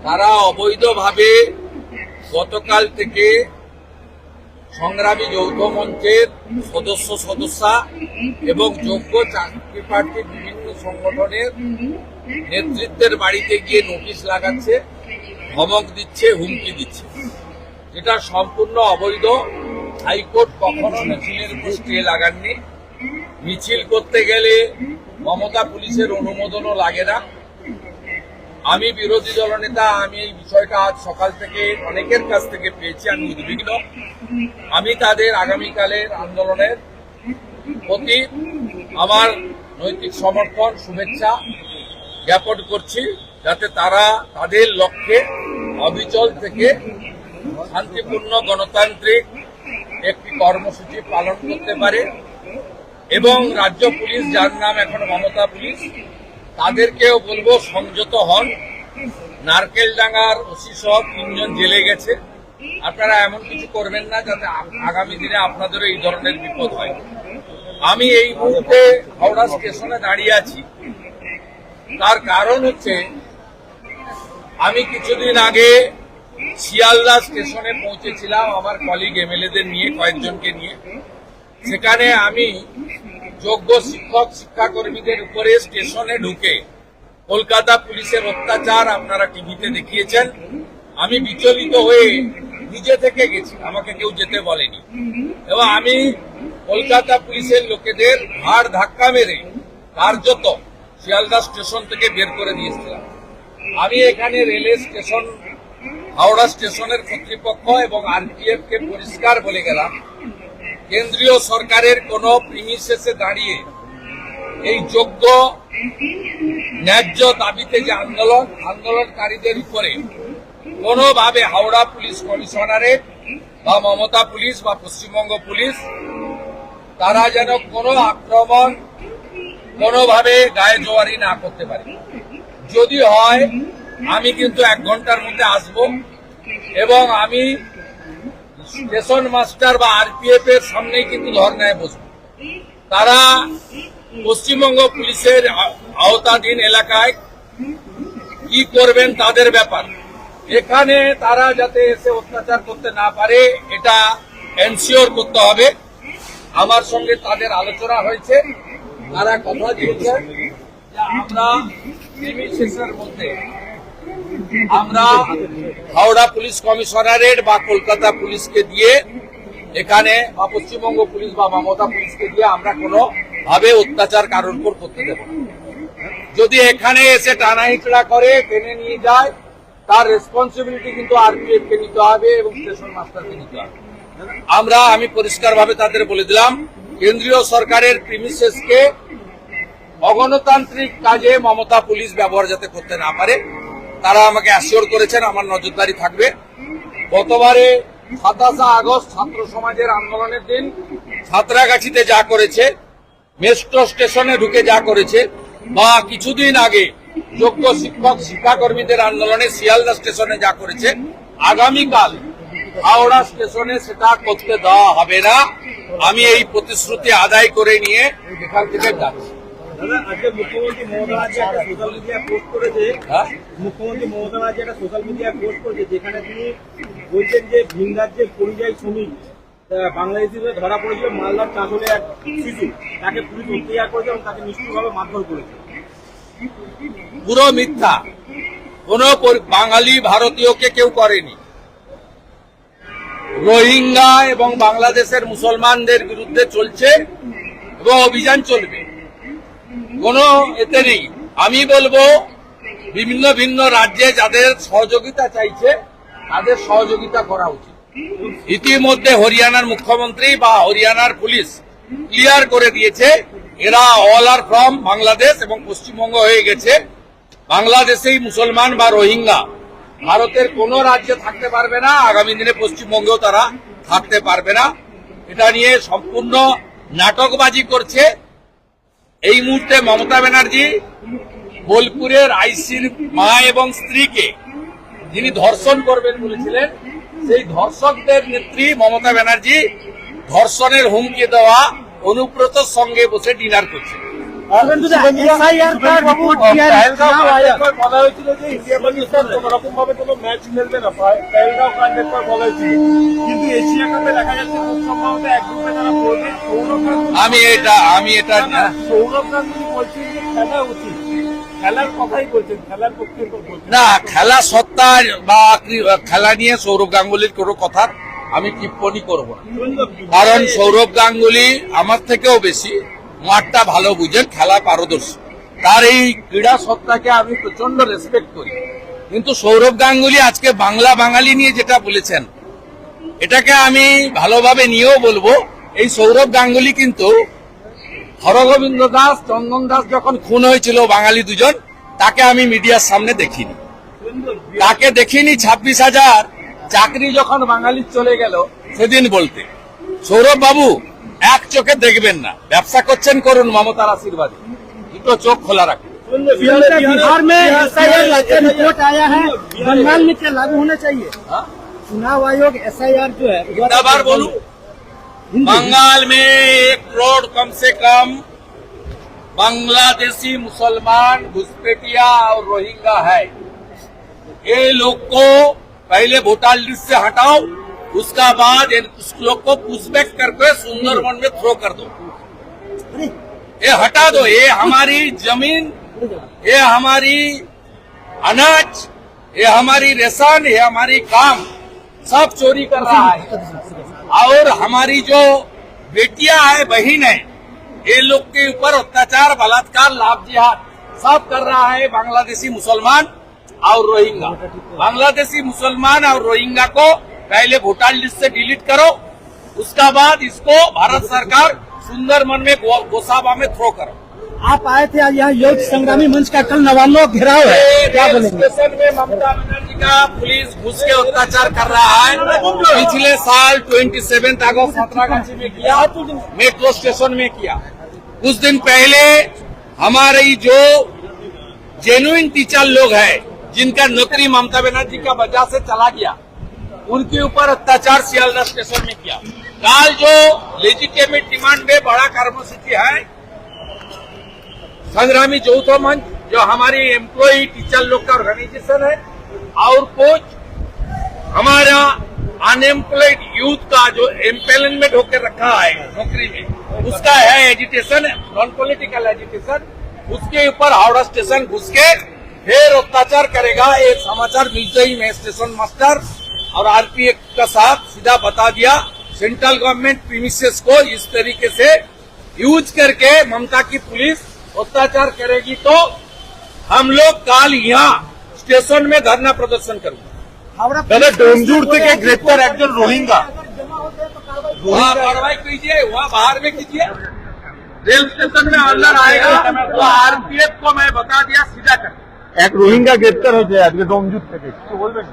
তারা অবৈধভাবে গতকাল থেকে সংগ্রামী যৌথ মঞ্চের সদস্যা এবং যোগ্য চাকরি প্রার্থী বিভিন্ন সংগঠনের নেতৃত্বের বাড়িতে গিয়ে নোটিশ লাগাচ্ছে, ধমক দিচ্ছে, হুমকি দিচ্ছে, যেটা সম্পূর্ণ অবৈধ। হাইকোর্ট কখনো মিছিলের স্টে লাগাননি। মিছিল করতে গেলে মমতা পুলিশের অনুমোদনও লাগে না। আমি বিরোধী দলনেতা, আমি এই বিষয়টা আজ সকাল থেকে অনেকের কাছ থেকে পেয়েছি। আমি উদ্বিগ্ন। আমি তাদের আগামীকালের আন্দোলনের প্রতি আমার নৈতিক সমর্থন, শুভেচ্ছা জ্ঞাপন করছি, যাতে তারা তাদের লক্ষ্যে অবিচল থেকে শান্তিপূর্ণ গণতান্ত্রিক একটি কর্মসূচি পালন করতে পারে। এবং রাজ্য পুলিশ, যার নাম এখন মমতা পুলিশ, তাদেরকেও বলবো সংযত হন। নারকেলডাঙ্গার ওসি সহ 3 জন জেলে গেছে। আপনারা এমন কিছু করবেন না যাতে আগামী দিনে আপনাদেরও এই ধরনের বিপদ হয়। আমি এই মুহূর্তে হাওড়া স্টেশনে দাঁড়িয়ে আছি। তার কারণ হচ্ছে, আমি কিছুদিন আগে শিয়ালদা স্টেশনে পৌঁছেছিলাম আমার কলিগ এমএলএদের নিয়ে, কয়েকজনকে নিয়ে। সেখানে আমি যোগ্য শিক্ষক শিক্ষাকর্মীদের উপরে স্টেশনে ঢুকে কলকাতা পুলিশের অত্যাচার আপনারা টিভিতে দেখিয়েছেন। আমি বিচলিত হয়ে নিজে থেকে গেছি, আমাকে কেউ যেতে বলেনি। এবং আমি কলকাতা পুলিশের লোকেদের ঘাড় ধাক্কা মেরে কার্যত শিয়ালদা স্টেশন থেকে বের করে দিয়েছিলাম। আমি এখানে রেলওয়ে স্টেশন, হাওড়া স্টেশনের কর্তৃপক্ষ এবং আরপিএফ কে পরিষ্কার বলে গেলাম, কেন্দ্রীয় সরকারের কোন প্রিমিসেসে দাঁড়িয়ে এই যোগ্য ন্যায্য দাবিতে যে আন্দোলনকারীদের উপরে কোনোভাবে হাওড়া পুলিশ কমিশনারেট বা মমতা পুলিশ বা পশ্চিমবঙ্গ পুলিশ তারা যেন কোনো আক্রমণ, কোনোভাবে গায়ে জোয়ারি না করতে পারে। যদি হয়, আমি কিন্তু 1 ঘন্টার মধ্যে আসব এবং আমি স্টেশন মাস্টার বা আরপিএফ এর সামনেই কিন্তু ধর্নায় বসব। তারা পশ্চিমবঙ্গ পুলিশের আওতাধীন এলাকায় কি করবেন তাদের ব্যাপার। এখানে তারা যাতে এসে অত্যাচার করতে না পারে, এটা এনশিওর করতে হবে। আমার সঙ্গে তাদের আলোচনা হয়েছে। তারা কথা দিয়েছেন যে আমরা প্রিমিসেসের মধ্যে আমরা হাওড়া পুলিশ কমিশনারেট বা কলকাতা পুলিশকে দিয়ে এখানে বা পশ্চিমবঙ্গ পুলিশ বা মমতা পুলিশকে দিয়ে আমরা কোনো ভাবে অত্যাচার কারোর উপর করতে দেব না। যদি এখানে এসে টানাহিচড়া করে, টেনে নিয়ে যায়, তার রেসপন্সিবিলিটি কিন্তু আরপিএফ কে নিতে হবে এবং স্টেশন মাস্টারকে নিতে হবে। আমি পরিষ্কারভাবে তাদের বলে দিলাম, কেন্দ্রীয় সরকারের প্রিমিসেসকে অগণতান্ত্রিক কাজে মমতা পুলিশ ব্যবহার যাতে করতে না পারে, তারা আমাকে অ্যাসিওর করেছেন আমার নজরদারি থাকবে। গতবারে 27 আগস্ট ছাত্র সমাজের আন্দোলনের দিন সাঁতরাগাছিতে যা করেছে, মেট্রো স্টেশনে ঢুকে যা করেছে, বা কিছুদিন আগে যোগ্য শিক্ষক শিক্ষাকর্মীদের আন্দোলনে শিয়ালদা স্টেশনে যা করেছে, আগামীকাল হাওড়া স্টেশনে সেটা করতে দেওয়া হবে না। আমি এই প্রতিশ্রুতি আদায় করে নিয়ে এখান থেকে যাচ্ছি। আজকে মুখ্যমন্ত্রী মমতা ব্যানার্জি একটা সোশ্যাল মিডিয়ায় পোস্ট করেছে, যেখানে তিনি বলছেন যে ভিন রাজ্যের পরিযায়ী শ্রমিক বাংলাদেশি ধরা পড়েছিল মালদার চাঁচলে এক শিশু, তাকে পুলিশ অত্যাচার করেছে এবং তাকে নিষ্ঠুরভাবে মারধর করেছে। পুরো মিথ্যা। কোন বাঙালি ভারতীয়কে কেউ করেনি। রোহিঙ্গা এবং বাংলাদেশের মুসলমানদের বিরুদ্ধে চলছে এবং অভিযান চলবে, কোন এতে নেই। আমি বলবো, বিভিন্ন ভিন্ন রাজ্যে যাদের সহযোগিতা চাইছে তাদের সহযোগিতা করা উচিত। ইতিমধ্যে হরিয়ানার মুখ্যমন্ত্রী বা হরিয়ানার পুলিশ ক্লিয়ার করে দিয়েছে, এরা অল আর ফ্রম বাংলাদেশ এবং পশ্চিমবঙ্গ হয়ে গেছে। বাংলাদেশেই মুসলমান বা রোহিঙ্গা ভারতের কোন রাজ্যে থাকতে পারবে না, আগামী দিনে পশ্চিমবঙ্গেও তারা থাকতে পারবে না। এটা নিয়ে সম্পূর্ণ নাটকবাজি করছে। এই মুহূর্তে মমতা ব্যানার্জি বোলপুরের আইসির মা এবং স্ত্রীকে যিনি ধর্ষণ করবেন বলেছিলেন, সেই ধর্ষকদের নেত্রী মমতা ব্যানার্জি ধর্ষণের হুমকি দেওয়া অনুব্রতর সঙ্গে বসে ডিনার করছে। বলা হয়েছিল যে ইন্ডিয়া পাকিস্তান কোন রকম ভাবে কোনো ম্যাচ খেলবে না, পেহেলগাঁও কাণ্ডের পর বলা হয়েছিল, কিন্তু এশিয়া কাপে দেখা যাচ্ছে খুব সম্ভবত এক গ্রুপে তারা পড়বে। আমি এটা সৌরভ গাঙ্গুলি বলছেন যে খেলা উচিত, খেলার কথাই বলছেন, খেলার পক্ষে বলছেন না, খেলা সত্তা বা খেলা নিয়ে সৌরভ গাঙ্গুলির কোনো কথার আমি টিপ্পণী করব না, কারণ সৌরভ গাঙ্গুলি আমার থেকেও বেশি মাঠটা ভালো বুঝেন, খেলা পারদর্শী, তার এই ক্রীড়া সত্তাকে আমি প্রচন্ড রেসপেক্ট করি। কিন্তু সৌরভ গাঙ্গুলি আজকে বাংলা বাঙালি নিয়ে যেটা বলেছেন, এটাকে আমি ভালোভাবে নিয়েও বলবো, এই সৌরভ গাঙ্গুলি কিন্তু হরগোবিন্দ দাস, চন্দন দাস যখন খুন হয়েছিল বাঙালি দুজন, তাকে আমি মিডিয়ার সামনে দেখিনি, তাকে দেখিনি 26,000 চাকরি যখন বাঙালির চলে গেল সেদিন বলতে। সৌরভ বাবু এক চোখে দেখবেন না, ব্যবসা করছেন করুন মমতার আশীর্বাদে, দুটো চোখ খোলা রাখুন। बिहार में SIR का रिपोर्ट आया है, बंगाल में क्या लागू होना चाहिए? चुनाव आयोग SIR जो है बार बोलूं, बंगाल में 1 करोड़ कम से कम बांग्लादेशी मुसलमान, घुसपैठिया और रोहिंगा है। ये लोग को पहले वोटर लिस्ट से हटाओ, उसका बाद उस लोग को पुशबैक करके सुंदरवन में थ्रो कर दो, ये हटा दो। ये हमारी जमीन, ये हमारी अनाज, ये हमारी रेशन, ये हमारी काम सब चोरी कर रहा है। और हमारी जो बेटियां है, बहन है, ये लोग के ऊपर अत्याचार, बलात्कार, लाभ जिहाद सब कर रहा है बांग्लादेशी मुसलमान और रोहिंगा। बांग्लादेशी मुसलमान और रोहिंगा को पहले वोटर लिस्ट से डिलीट करो, उसका बाद इसको भारत सरकार सुंदरवन में गोसाबा में थ्रो करो। आप आए थे आज यहाँ युद्ध संग्रामी मंच का कल नवान्नो घेराव है, क्या बोलेंगे? स्टेशन में ममता बनर्जी का पुलिस घुस के अत्याचार कर रहा है। पिछले साल 27 अगस्त सातरागाछी में किया, मेट्रो स्टेशन में किया। कुछ दिन पहले हमारे जो जेन्युइन टीचर लोग हैं, जिनका नौकरी ममता बनर्जी का वजह से चला गया, उनके ऊपर अत्याचार सियालदह स्टेशन में किया। कल जो लेजिटिमेट डिमांड में बड़ा कर्मसूची है, संग्रामी यौथ मंच जो हमारी एम्प्लॉय टीचर लोग का ऑर्गेनाइजेशन है, और कुछ हमारा अनएम्प्लॉयड यूथ का जो एम्प्लॉयमेंट होकर रखा है नौकरी में, उसका है एजुटेशन, नॉन पॉलिटिकल एजुटेशन, उसके ऊपर हावड़ा स्टेशन घुस के फिर अत्याचार करेगा। एक समाचार मिलते ही मैं स्टेशन मास्टर और आरपीएफ का साथ सीधा बता दिया, सेंट्रल गवर्नमेंट प्रीमिसेस को इस तरीके से यूज करके ममता की पुलिस अत्याचार करेगी तो हम लोग कल यहाँ स्टेशन में धरना प्रदर्शन करेंगे। তাহলে ডোমজুর থেকে গ্রেপ্তার একজন রোহিঙ্গা, वहाँ कार्रवाई कीजिए, वहाँ बाहर में कीजिए, रेल स्टेशन में अंदर आएगा तो आरपीएफ को मैं बता दिया सीधा कर। এক রোহিঙ্গা গ্রেপ্তার হয়েছে আজকে ডোমজুর থেকে, কিছু বলবেন?